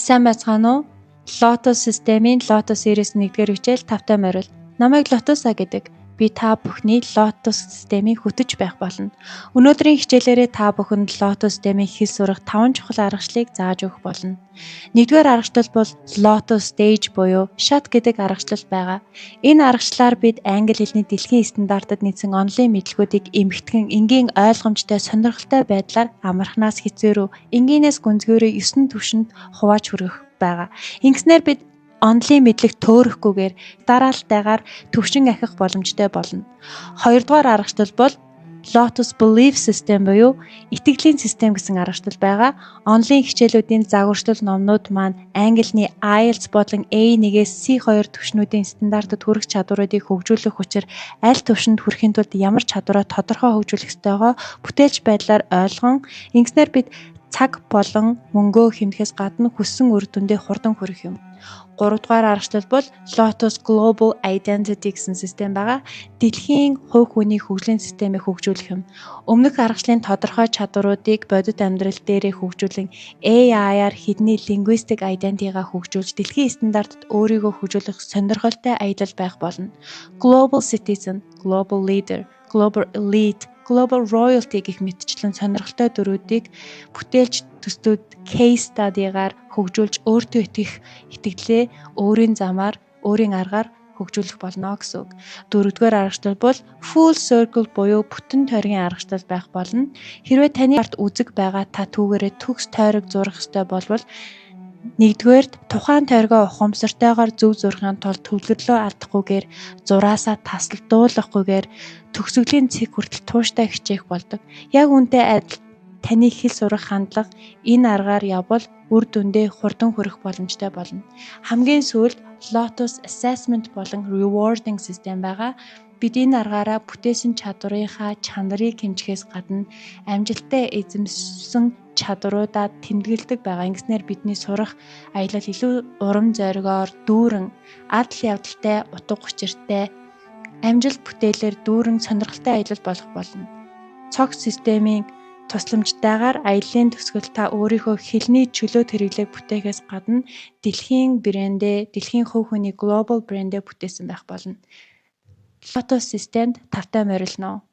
Сайн байцгаана уу? Lotus системийн Lotus series 1-р хичээл 5-тай морил. Намайг Lotus-а гэдэг. Би та бүхний Lotus системийг хөтөж байх болно. Өнөөдрийн хичээлээрээ та бүхэнд Lotus системийн хэл сурах 5 чухал аргачлалыг зааж өгөх болно. 1-р аргачлал бол Lotus Stage буюу шат гэдэг аргачлал байгаа. Энэ аргачлалаар бид англи хэлний дэлхийн стандартад нийцсэн онлын мэдлэгүүдийг эмхтгэн энгийн ойлгомжтой сонирхолтой байдлаар амархнаас хэцүү рүү энгийнээс гүнзгийрээ 9 түвшинд хувааж хүргэх байгаа. Ингэснээр бид онлын мэдлэг төөрөхгүйгээр дараалтайгаар төвшин ахих боломжтой болно. 2-р аргачлал бол Lotus Belief System буюу итгэлийн систем гэсэн аргачлал байгаа. Онлын хичээлүүдийн загварчлал номнууд маань англиний IELTS болон A1-ээс C2 түвшнүүдийн стандартад хүрэх чадваруудыг хөгжүүлэх хүчээр аль түвшинд хүрэхийн тулд ямар чадвараа тодорхой хөгжүүлэх ёстойгоо бүтээлч байдлаар ойлгон ингэснээр бид цаг болон мөнгөө хэмнэхээс гадна хүссэн үр дүндээ хурдан хүрэх юм. 3-р аргачлал бол Lotus Global Identity гэсэн систем байгаа. Дэлхийн хувь хүний хөгжлийн системийг хөгжүүлэх юм. Өмнөх аргачлалын тодорхой чадваруудыг бодит амьдрал дээрээ хөгжүүлэн AI-аар хэдний linguistic identity-га хөгжүүлж дэлхийн стандартад өөрийгөө хөгжүүлэх сонирхолтой аялал байх болно. Global Citizen, Global Leader, Global Elite, Global Royalty гэх мэтчлэн сонирхолтой дөрүүдийг бүтээлч төслүүд case study-гаар хөгжүүлж өөртөө итгэх итгэлээ өөрийн замаар, өөрийн аргаар хөгжүүлэх болно гэсэн үг. 4-р аргачлал бол Full Circle буюу бүтэн тойргийн аргачлал байх болно. Хэрвээ таны арт үзэг байгаа та түүгээрээ төгс тойрог зурах ёстой болвол 1-р тухайн тойргоо ухамсартайгаар зөв зурхын тулд төвлөрлөө алдахгүйгээр зураасаа тасалдуулахгүйгээр төгсгөлийн цэг хүртэл тууштай хичээх болдог. Яг үүнтэй адил таны хэл сурах хандлага энэ аргаар явбал үр дүндээ хурдан хүрэх боломжтой болно. Хамгийн сүүлд Lotus Assessment болон Rewarding систем байгаа. Бид энэ аргаараа бүтээсэн чадварынхаа чанарыг хэмжихээс гадна амжилттай эзэмшсэн чадваруудаа тэмдэглэдэг байгаа. Ингэснээр бидний сурах аялал илүү урам зоригоор дүүрэн, адал явдалтай, утга учиртай, амжилт бүтээлээр дүүрэн сонирхолтой аялал болох болно. Цогц системийн тусламжтайгаар аяллаа төсгөл та өөрийнхөө хэлний чөлөөт хэрэглээг бүтээхээс гадна дэлхийн брэндээ, дэлхийн хувь хүний глобал брэндээ бүтээсэн байх болно. Lotus системд 5-тай морилно.